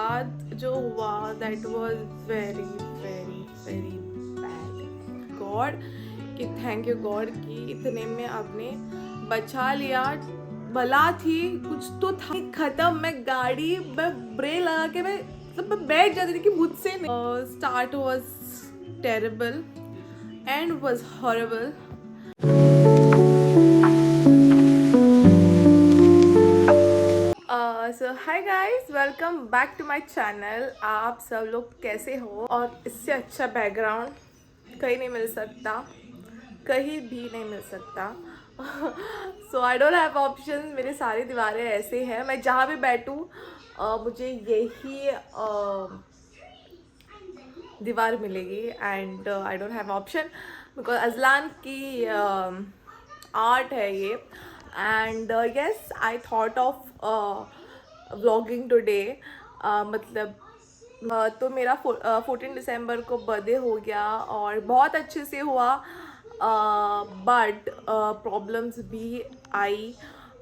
बाद जो हुआ that was very very very bad. God कि थैंक यू गॉड कि इतने में आपने बचा लिया। भला थी कुछ तो था खत्म। मैं गाड़ी में ब्रेक लगा के मैं बैठ जाती थी कि मुझसे नहीं। Start was terrible and was horrible. So hi guys, welcome back to my channel. आप सब लोग कैसे हो? और इससे अच्छा बैकग्राउंड कहीं नहीं मिल सकता, कहीं भी नहीं मिल सकता। सो आई डोंट हैव ऑप्शन। मेरे सारी दीवारें ऐसे हैं, मैं जहाँ भी बैठूँ मुझे यही दीवार मिलेगी। And I don't have option because Azlan की आर्ट है ये। And yes, I thought of vlogging today. मतलब तो मेरा 14 दिसंबर को बर्थडे हो गया और बहुत अच्छे से हुआ। बट प्रॉब्लम्स भी आई।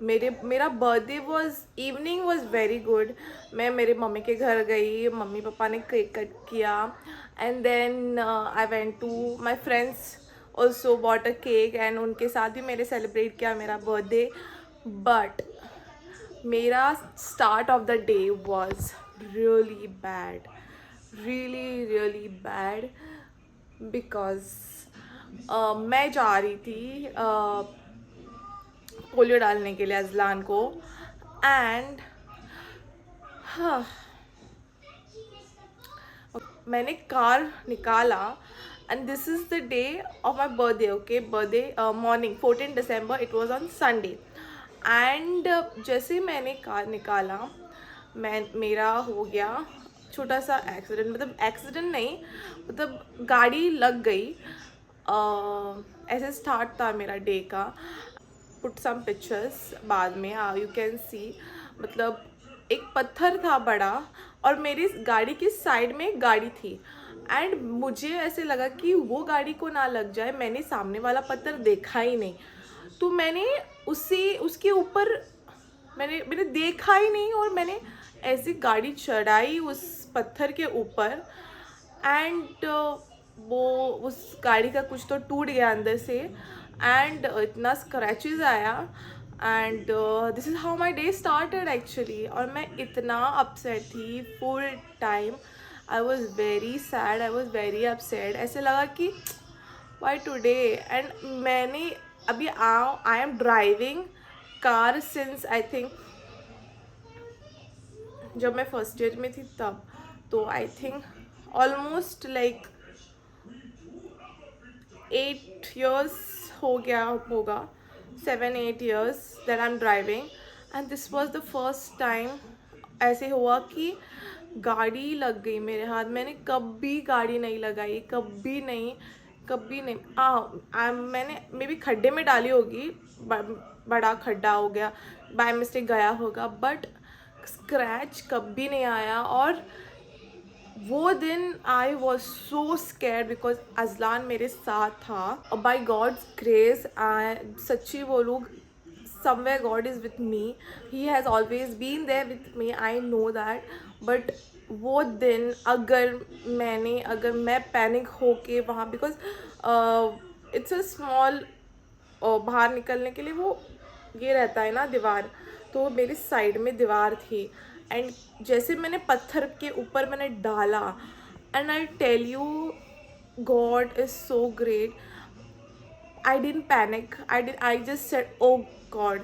मेरा birthday was evening was very good. मैं मेरे मम्मी के घर गई, मम्मी पापा ने केक कट किया and then I went to my friends also bought a cake and उनके साथ भी मैंने सेलिब्रेट किया मेरा बर्थडे। बट मेरा start of the day was really bad, really bad because मैं जा रही थी पोलियो डालने के लिए अजलान को। एंड मैंने कार निकाला and this is the day of my birthday. Okay, birthday morning 14 December, it was on Sunday. And जैसे मैंने कार निकाला मेरा हो गया छोटा सा एक्सीडेंट। मतलब एक्सीडेंट नहीं, मतलब गाड़ी लग गई। ऐसे स्टार्ट था मेरा डे का। पुट सम पिक्चर्स बाद में, यू कैन सी। मतलब एक पत्थर था बड़ा और मेरी गाड़ी की साइड में एक गाड़ी थी एंड मुझे ऐसे लगा कि वो गाड़ी को ना लग जाए। मैंने सामने वाला पत्थर देखा ही नहीं, तो मैंने उसके ऊपर मैंने देखा ही नहीं और मैंने ऐसी गाड़ी चढ़ाई उस पत्थर के ऊपर। एंड वो उस गाड़ी का कुछ तो टूट गया अंदर से एंड इतना स्क्रैचेस आया। And this is how my day started actually. और मैं इतना अपसेट थी full time. I was very sad, I was very upset. ऐसे लगा कि वाई टुडे। एंड मैंने अभी I am driving car since I think जब मैं फर्स्ट ईयर में थी तब, तो I think almost like 8 years हो गया होगा, 7-8 years that I'm driving and this was the first time ऐसे हुआ कि गाड़ी लग गई मेरे हाथ। मैंने कभी गाड़ी नहीं लगाई, कभी नहीं, कभी नहीं। मैंने मे बी खड्डे में डाली होगी, बड़ा खड्डा हो गया, बाय मिस्टेक गया होगा, बट स्क्रैच कभी नहीं आया। और वो दिन आई was so scared because Azlan मेरे साथ था। और बाई गॉड्स ग्रेस, सच्ची बोलूँ, somewhere God is with me. He has always been there with me, I know that. But वो दिन अगर मैं पैनिक होके वहाँ, बिकॉज इट्स अ स्मॉल, बाहर निकलने के लिए वो ये रहता है ना दीवार, तो मेरी साइड में दीवार थी एंड जैसे मैंने पत्थर के ऊपर मैंने डाला and I tell you God is so great. I didn't panic, I just said oh God.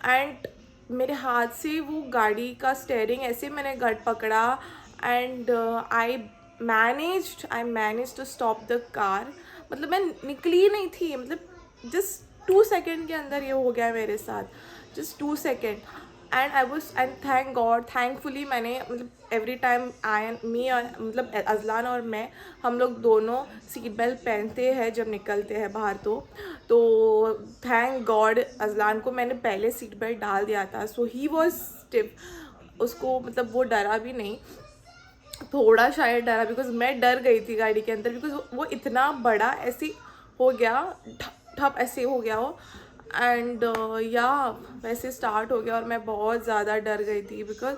And मेरे हाथ से वो गाड़ी का स्टेयरिंग ऐसे मैंने गट पकड़ा and I manage to stop the car. मतलब मैं निकली नहीं थी, मतलब जस्ट 2 सेकेंड के अंदर ये हो गया मेरे साथ, just 2 second. And thank God, thankfully मैंने, मतलब एवरी टाइम मी और मतलब अजलान और मैं, हम लोग दोनों सीट बेल्ट पहनते हैं जब निकलते हैं बाहर। तो थैंक गॉड अजलान को मैंने पहले सीट बेल्ट डाल दिया था, सो ही वॉज स्टिफ। उसको मतलब वो डरा भी नहीं, थोड़ा शायद डरा, बिकॉज मैं डर गई थी गाड़ी के अंदर, बिकॉज वो इतना बड़ा ऐसे हो गया, ठप ऐसे हो गया वो। एंड या वैसे स्टार्ट हो गया और मैं बहुत ज़्यादा डर गई थी बिकॉज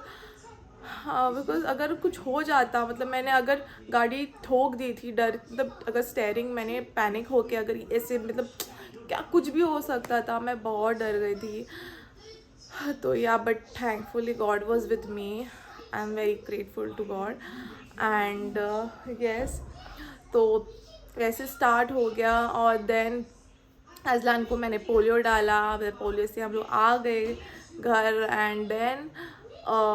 हाँ, बिकॉज अगर कुछ हो जाता, मतलब मैंने अगर गाड़ी ठोक दी थी, डर मतलब अगर स्टेयरिंग मैंने पैनिक होके अगर ऐसे मतलब क्या कुछ भी हो सकता था, मैं बहुत डर गई थी. तो या but thankfully God was with me. I am very grateful to God. And yes, तो वैसे स्टार्ट हो गया. और देन अजलान को मैंने पोलियो डाला. पोलियो से हम लोग आ गए घर. And then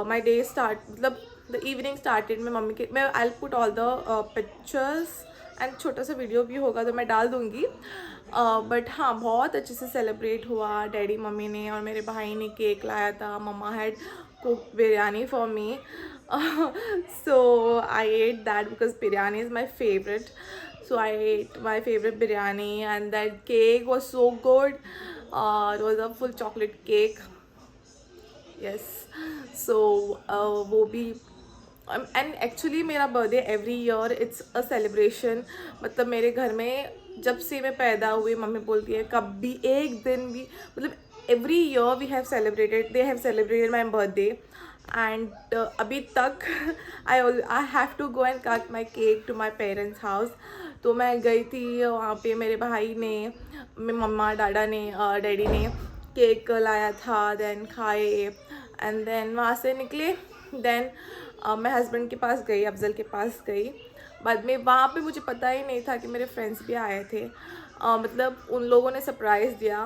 my day start, मतलब द इवनिंग स्टार्टेड. मैं मम्मी के, मैं I put all the pictures and छोटा सा वीडियो भी होगा तो मैं डाल दूँगी. बट हाँ, बहुत अच्छे से सेलिब्रेट हुआ. डैडी मम्मी ने और मेरे भाई ने केक लाया था. Mamma had cook biryani for me. So I ate that because biryani is my favorite. So I ate my favorite biryani, and that cake was so good. It was a full chocolate cake. Yes. So वो भी. And actually मेरा birthday every year it's a celebration. मतलब मेरे घर में जब से मैं पैदा हुई, मम्मी बोलती है कभी एक दिन भी, मतलब every year we have celebrated, they have celebrated my birthday. And अभी तक I have to go and cut my cake to my parents house. तो मैं गई थी वहाँ पे. मेरे भाई ने, मेरे मम्मा डाडा ने, डैडी ने केक लाया था. देन खाए एंड देन वहाँ से निकले. देन मैं हस्बैंड के पास गई, अफजल के पास गई. बाद में वहाँ पे मुझे पता ही नहीं था कि मेरे फ्रेंड्स भी आए थे. मतलब उन लोगों ने सरप्राइज़ दिया.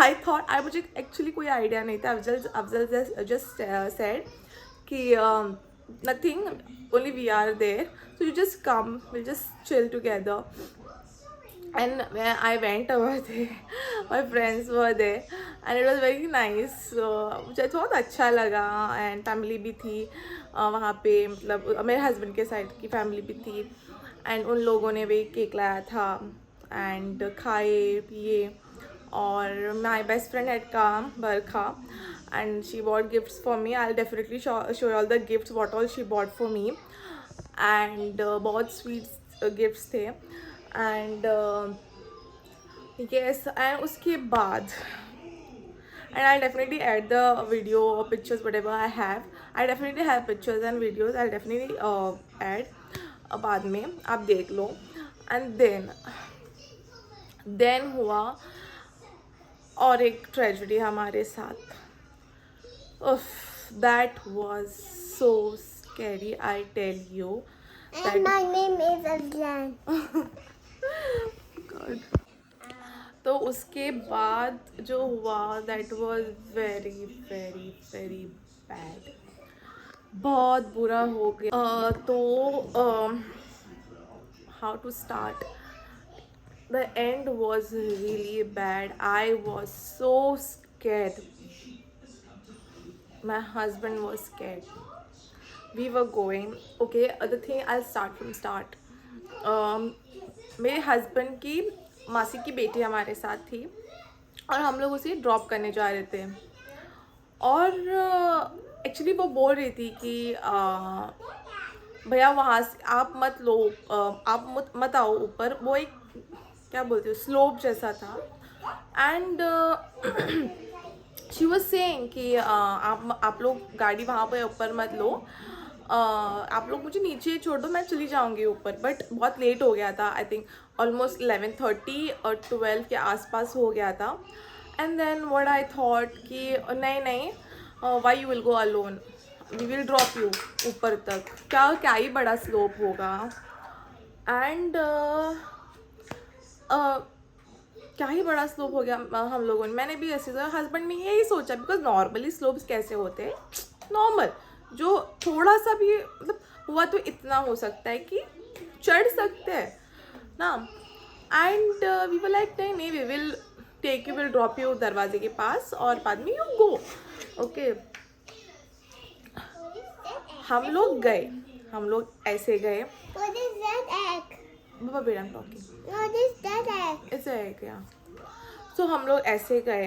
आई थॉट, मुझे एक्चुअली कोई आइडिया नहीं था. अफजल जस्ट सेड कि nothing, only we are there, so you just come, will just chill together. And when I went over there, my friends were there and it was very nice. So मुझे बहुत अच्छा लगा. And family भी थी वहाँ पे, मतलब मेरे हस्बैंड के साइड की फैमिली भी थी. एंड उन लोगों ने भी केक लाया था एंड खाए पिए. और my best friend had come, Barkha, and she bought gifts for me. I definitely show all the gifts what all she bought for me. And बहुत स्वीट गिफ्ट्स थे. एंड yes, and उसके बाद, and I'll definitely add the video or pictures whatever I have. I definitely have pictures and videos. I'll definitely add बाद में, आप देख लो. and then हुआ और एक ट्रेजेडी हमारे साथ. that was so scary, I tell you. And my name is Azlan. God. तो उसके बाद जो हुआ, that was very very very bad. बहुत बुरा हो गया. तो how to start. The end was really bad. I was so scared. My husband was scared. We were going. Okay, the thing, I start from start. मेरे husband की मासी की बेटी हमारे साथ थी और हम लोग उसे ड्रॉप करने जा रहे थे. और एक्चुअली वो बोल रही थी कि भैया वहाँ से आप मत लो, आप मत आओ ऊपर. वो एक क्या बोलते हो, स्लोप जैसा था. एंड शी वाज सेइंग कि आप लोग गाड़ी वहाँ पे ऊपर मत लो, आप लोग मुझे नीचे छोड़ दो, मैं चली जाऊँगी ऊपर. बट बहुत लेट हो गया था. आई थिंक ऑलमोस्ट 11:30 और 12 के आसपास हो गया था. And then what I thought कि नहीं, why you will go alone, we will drop you ऊपर तक. क्या ही बड़ा स्लोप होगा. एंड क्या ही बड़ा स्लोप हो गया. हम लोगों ने, मैंने भी ऐसे, हस्बैंड ने यही सोचा, बिकॉज नॉर्मली स्लोप्स कैसे होते हैं, नॉर्मल जो थोड़ा सा भी मतलब हुआ तो इतना हो सकता है कि चढ़ सकते हैं ना. एंड वी वर लाइक नहीं, we will take you, will drop you दरवाजे के पास और बाद में यू गो. ओके, हम लोग गए, हम लोग ऐसे गए. What is that egg? बाबा बेटा, I'm talking. What is that egg? ऐसे है क्या. सो हम लोग ऐसे गए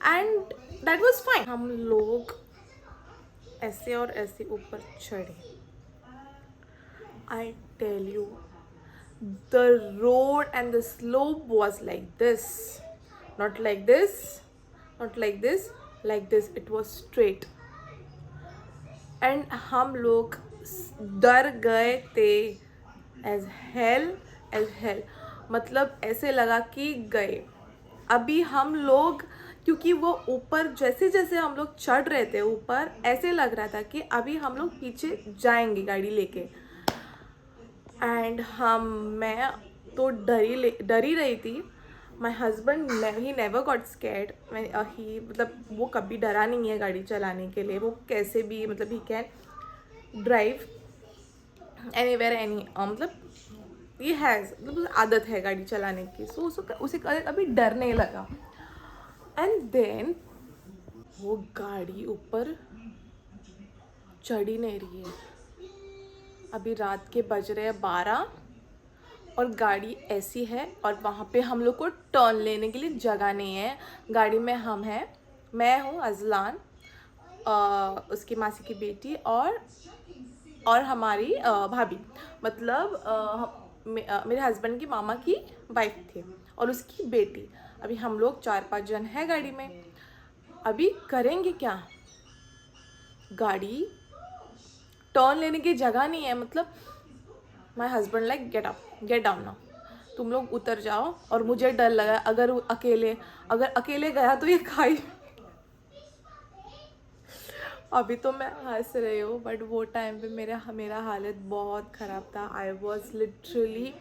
एंड दैट वाज फाइन. हम लोग ऐसे और ऐसे ऊपर चढ़े. I tell you, the road and the slope was like this, not like this, not like this, like this. It was straight. And हम लोग डर गए थे एज हेल, मतलब ऐसे लगा कि गए अभी हम लोग, क्योंकि वो ऊपर जैसे जैसे हम लोग चढ़ रहे थे ऊपर, ऐसे लग रहा था कि अभी हम लोग पीछे जाएंगे गाड़ी लेके। एंड मैं तो डरी रही थी। My husband he never got scared, he मतलब वो कभी डरा नहीं है गाड़ी चलाने के लिए। वो कैसे भी मतलब he can drive anywhere any, मतलब ये हैज़ मतलब आदत है गाड़ी चलाने की। सो उसे कभी डर नहीं लगा। एंड देन वो गाड़ी ऊपर चढ़ ही नहीं रही है। अभी रात के बज रहे हैं 12 और गाड़ी ऐसी है, और वहाँ पे हम लोग को टर्न लेने के लिए जगह नहीं है। गाड़ी में हम हैं, मैं हूँ अजलान, उसकी मासी की बेटी, और हमारी भाभी, मतलब मेरे हस्बैंड की मामा की वाइफ थी और उसकी बेटी। अभी हम लोग 4-5 जन हैं गाड़ी में। अभी करेंगे क्या? गाड़ी टर्न लेने की जगह नहीं है। मतलब my husband like get down now, तुम लोग उतर जाओ। और मुझे डर लगा अगर अकेले गया तो ये खाई। अभी तो मैं हंस रही हूँ, बट वो टाइम पे मेरा हालत बहुत ख़राब था। I was literally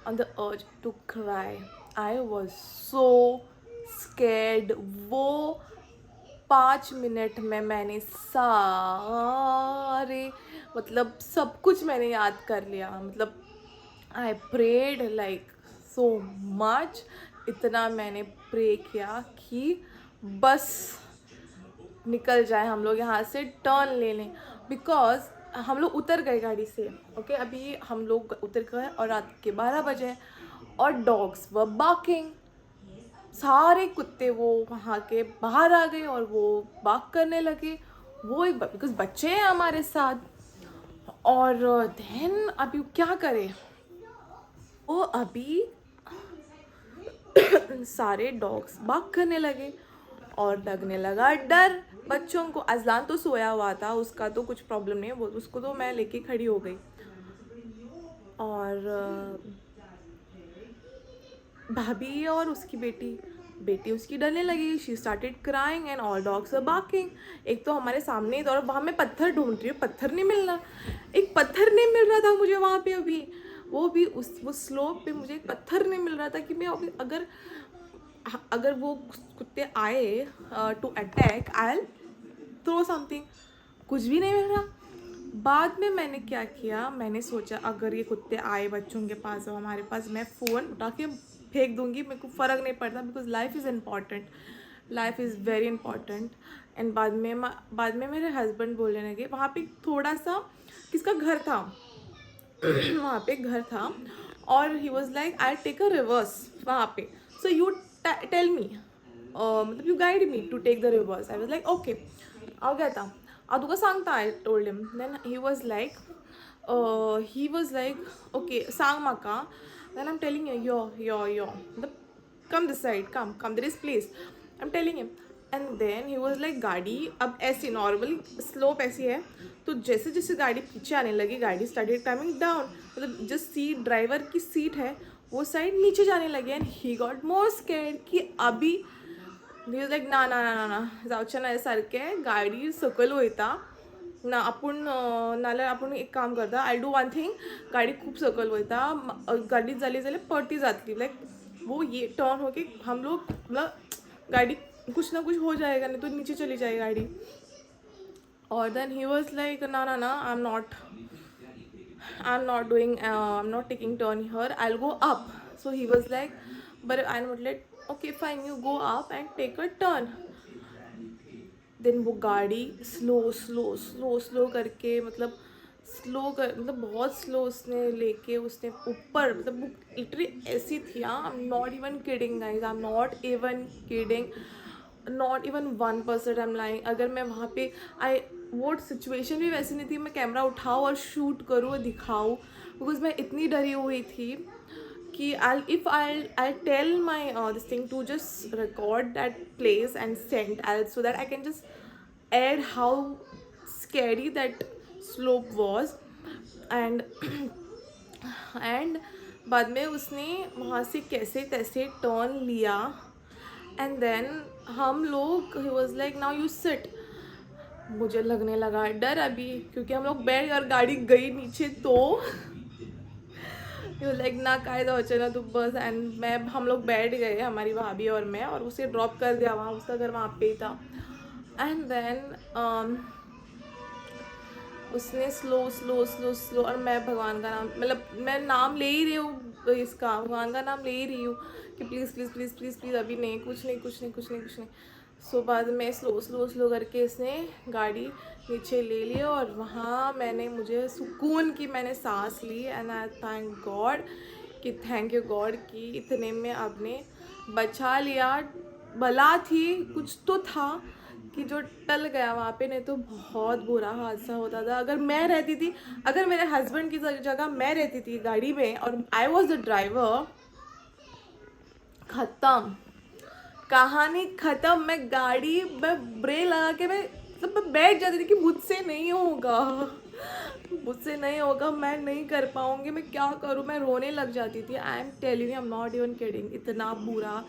on the urge to cry. I was so scared. वो 5 मिनट में मैंने सारे मतलब सब कुछ मैंने याद कर लिया। मतलब I prayed like so much, इतना मैंने प्रे किया कि बस निकल जाए हम लोग यहाँ से, टर्न ले लें। बिकॉज हम लोग उतर गए गाड़ी से, ओके अभी हम लोग उतर गए और रात के 12 बजे, और डॉग्स वर बार्किंग। सारे कुत्ते वो वहाँ के बाहर आ गए और वो बार्क करने लगे। वो एक बिकॉज बच्चे हैं हमारे साथ। और देन अभी क्या करें? वो अभी सारे डॉग्स बार्क करने लगे और लगने लगा डर बच्चों को। अजलान तो सोया हुआ था, उसका तो कुछ प्रॉब्लम नहीं है, वो उसको तो मैं लेके खड़ी हो गई। और भाभी और उसकी बेटी उसकी डरने लगी। She started crying and all dogs are barking. एक तो हमारे सामने ही और वहाँ मैं पत्थर ढूंढ रही हूँ, पत्थर नहीं मिल रहा। एक पत्थर नहीं मिल रहा था मुझे वहाँ पे अभी, वो भी वो स्लोप पे मुझे एक पत्थर नहीं मिल रहा था कि मैं अभी अगर वो कुत्ते आए to attack, I throw something. कुछ भी नहीं मिल रहा। बाद में मैंने क्या किया, मैंने सोचा अगर ये कुत्ते आए बच्चों के पास और हमारे पास, मैं फ़ोन उठा के फेंक दूंगी, मेरे को फ़र्क नहीं पड़ता। Because life is important, life is very important. And बाद में मेरे हस्बैंड बोलने लगे, वहाँ पे थोड़ा सा किसका घर था वहाँ पे घर था, और he was like I take a reverse वहाँ पे, सो यू टेल मी, मतलब you guide me to take the reverse. I was like okay, हांव घेता, हांव तुका सांगता, I told him. Then he was like okay सांग म्हाका. देन आयम टेलिंग यो मतलब come this side, come there is place, I am telling him. And then he was like गाड़ी अब ऐसी नॉर्मली स्लोप ऐसी है, तो जैसे जैसे गाड़ी पीछे आने लगी, गाड़ी स्टार्टेड कमिंग डाउन, मतलब जो सीट ड्राइवर की सीट है वो साइड नीचे जाने लगी. And he got more scared कि अभी ही वॉज लाईक ना जावचें ना सारकें, गाडी सकयल वयता ना आपूण, नाल्यार आपूण एक काम करता, आय डू वन थिंग, गाडी खूब सकयल वयता, गाडी जाली जाल्यार पलटी जातली, लायक वो ये टर्न होके हम लोग मतलब गाड़ी कुछ ना कुछ हो जाएगा, नहीं तो नीचे चली जाएगी गाड़ी. और देन ही वॉज लाइक ना I am not doing, I am not taking turn here, I will go up. So he was like बरं, आय म्हटले okay fine, you go up and take a turn. Then वो गाड़ी slow करके मतलब बहुत slow उसने लेके उसने ऊपर, मतलब वो लिटरली ऐसी थी, आई am not even kidding guys, I am not even kidding, not even 1% I am lying. अगर मैं वहाँ पे वो सिचुएशन भी वैसी नहीं थी मैं कैमरा उठाऊँ और शूट करूँ और दिखाऊँ, बिकॉज मैं इतनी डरी हुई थी कि I'll tell my this thing to just record that place and send, so that I can just add how scary that slope was. And बाद में उसने वहाँ से कैसे तैसे टर्न लिया एंड देन हम लोग ही was like now you sit. मुझे लगने लगा डर अभी, क्योंकि हम लोग बैठ और गाड़ी गई नीचे तो लाइक ना कायदा हो ना तो बस. एंड हम लोग बैठ गए, हमारी भाभी और मैं, और उसे ड्रॉप कर दिया वहाँ, उसका घर वहाँ पे ही था. एंड देन उसने स्लो और मैं भगवान का नाम, मतलब मैं नाम ले ही रही हूँ इसका, भगवान का नाम ले ही रही हूँ कि please please please please please अभी नहीं, कुछ नहीं. सो बाद में स्लो करके इसने गाड़ी नीचे ले ली और वहाँ मुझे सुकून की मैंने सांस ली. And I thank you God कि इतने में आपने बचा लिया. भला थी, कुछ तो था कि जो टल गया वहाँ पे, नहीं तो बहुत बुरा हादसा होता था. अगर मैं रहती थी, अगर मेरे हस्बैंड की जगह मैं रहती थी गाड़ी में और आई वॉज द ड्राइवर, ख़त्म, कहानी ख़त्म. मैं गाड़ी में ब्रेक लगा के मैं बैठ जाती थी कि मुझसे नहीं होगा, मैं नहीं कर पाऊँगी, मैं क्या करूँ. मैं रोने लग जाती थी. आई am telling you, I am not even kidding. इतना बुरा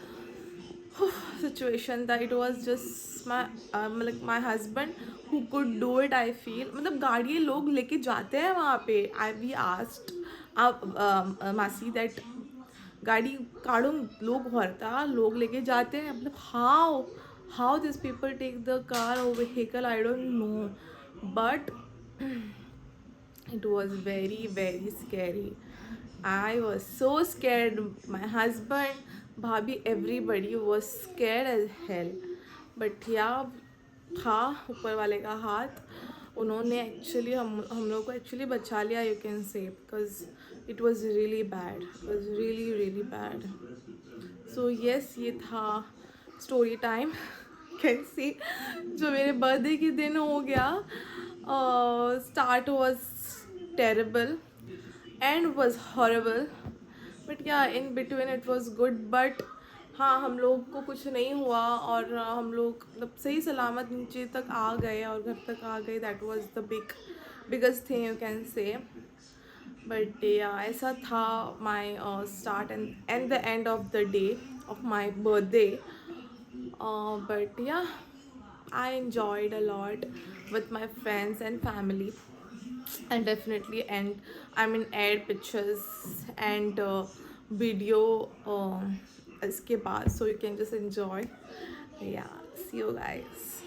सिचुएशन था. इट वॉज जस्ट मतलब my husband who could do it. I feel मतलब गाड़ी लोग लेके जाते हैं वहाँ पे. वी आस्क्ड मासी दैट गाड़ी काढून लोग भरता, लोग लेके जाते हैं. मतलब how this people take the car और vehicle, I don't know, but it was very very scary. I was so scared. My husband, bhabhi, everybody was scared as hell. But yeah, था ऊपर वाले का हाथ. उन्होंने एक्चुअली हम लोग को एक्चुअली बचा लिया, you can say, because it was really bad. It was really bad. So yes, ये था स्टोरी टाइम. कैन सी जो मेरे बर्थडे के दिन हो गया. Start was terrible, end was horrible, but yeah, in between it was good. But हाँ, हम लोग को कुछ नहीं हुआ और हम लोग मतलब सही सलामत नीचे तक आ गए और घर तक आ गए. That was the biggest thing you can say. But या ऐसा था माई start and the end of the day of my birthday. But yeah, I enjoyed a lot with my friends and family, and definitely add pictures and video इसके बाद, so you can just enjoy. Yeah, see you guys.